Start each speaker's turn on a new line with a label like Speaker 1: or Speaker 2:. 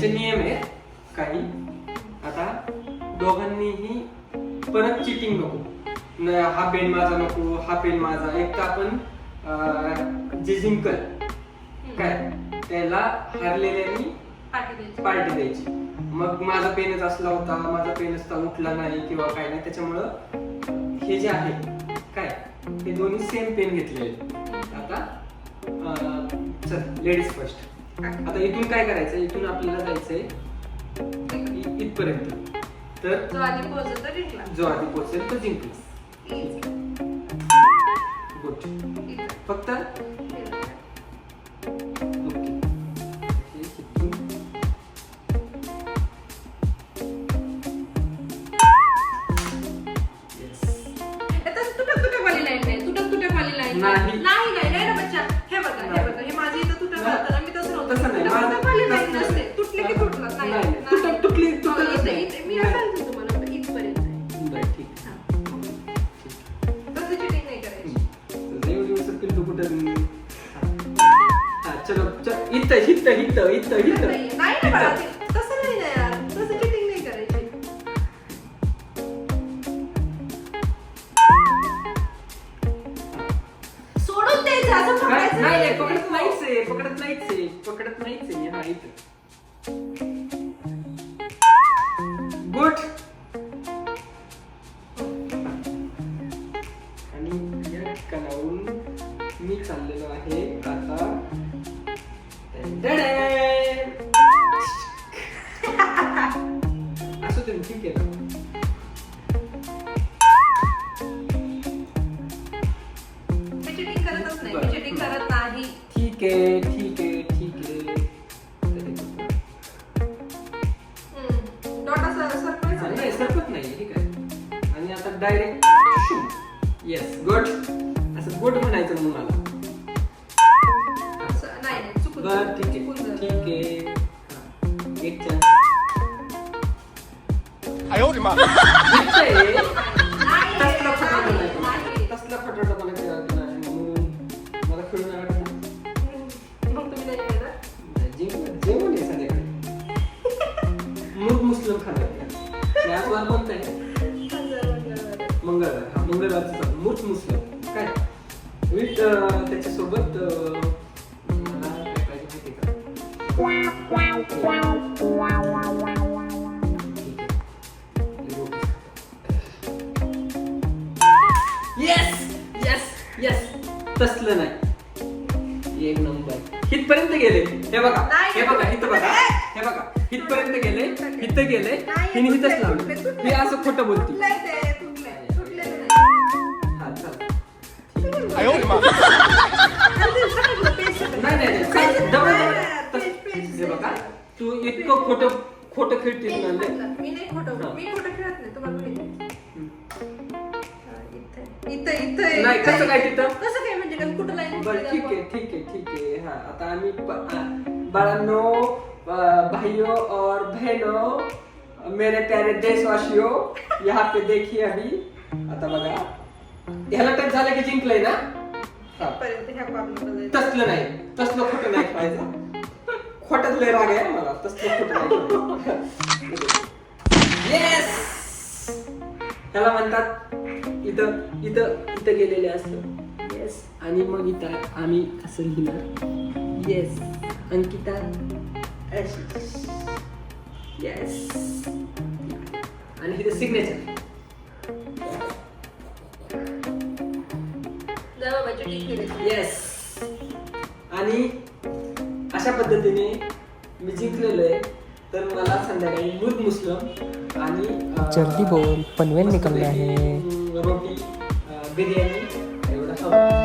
Speaker 1: नियम आहे काही. आता दोघांनीही परत चिटिंग नको. हा पेन माझा नको, हा पेन माझा. एक तर आपण जे जिंकल काय त्याला हारलेल्यानी पार्टी द्यायची. मग माझा पेनच असला होता, माझा पेनच उठला नाही किंवा काय नाही, त्याच्यामुळं हे जे आहे काय हे दोन्ही सेम पेन घेतलेले. आता चल लेडीज फर्स्ट. आता इथून काय करायचं, इथून आपल्याला जायचंय इथपर्यंत. तर जो आधी पोहोचेल तो जिंकला. गुड. फक्त पकडत नाहीच. हा इथं. गुड. आणि या ठिकाणाहून मी चाललेलो आहे आता. असं तुम्ही ठीक आहे ना. ठीक आहे ठीक आहे ठीक आहे. नाही सरकत नाही ठीक आहे. आणि आता डायरेक्ट येस गुड. असं गुड म्हणायचं मग मला. बर ठीक आहे ठीक आहे. एक चान्स. तसला फटाफट मला खेळून जेवण आहे संध्याकाळी. मूग मुस्लिम खाणार याचवार कोणतं आहे. मंगळवार. हा मंगळवारचा मूग मुस्लिम काय विथ त्याच्यासोबत मला काय पाहिजे माहिती का. Yes yes yes. तसलं नाही. एक नंबर. हितपर्यंत गेले. हे बघा हे बघा इथं बघा. हे बघा हितपर्यंत गेले. इथं गेले. हिने हिथंच लावलं. हे असं खोटं बोलते. हा चल. नाही हे बघा तू इतकं खोटं खेळतेस ना.
Speaker 2: मी खोटं खेळत नाही. तुम्हाला इथं
Speaker 1: नाही कसं काय तिथं
Speaker 2: कसं काय म्हणजे काय कुठं लाईन.
Speaker 1: बरं ठीक आहे ठीक आहे ठीक आहे. हा आता आम्ही बाळांनो भाइयों और बहनों मेरे प्यारे देशवासियों यहाँ पे देखिए अभी. आता बघा ह्याला टच झालं की जिंकलंय ना. तसलं नाही. तसलं खोटं नाही खेळायचं. खोटच लय राग आहे मला. तसलं खोटं नाही. येस. ह्याला म्हणतात इथं इथं इथं गेलेले असतं. येस. आणि मग इथं आम्ही असं लिहिणार. Yes Ankita yes. आणि इथं सिग्नेचर. येस. आणि अशा पद्धतीने मी जिंकलेलो आहे. तर मला संध्याकाळी मूग मुस्लिम आणि
Speaker 3: जल्दी बोल पनवेल निकलना है.
Speaker 1: रोटी बिर्याणी एवढं हवं.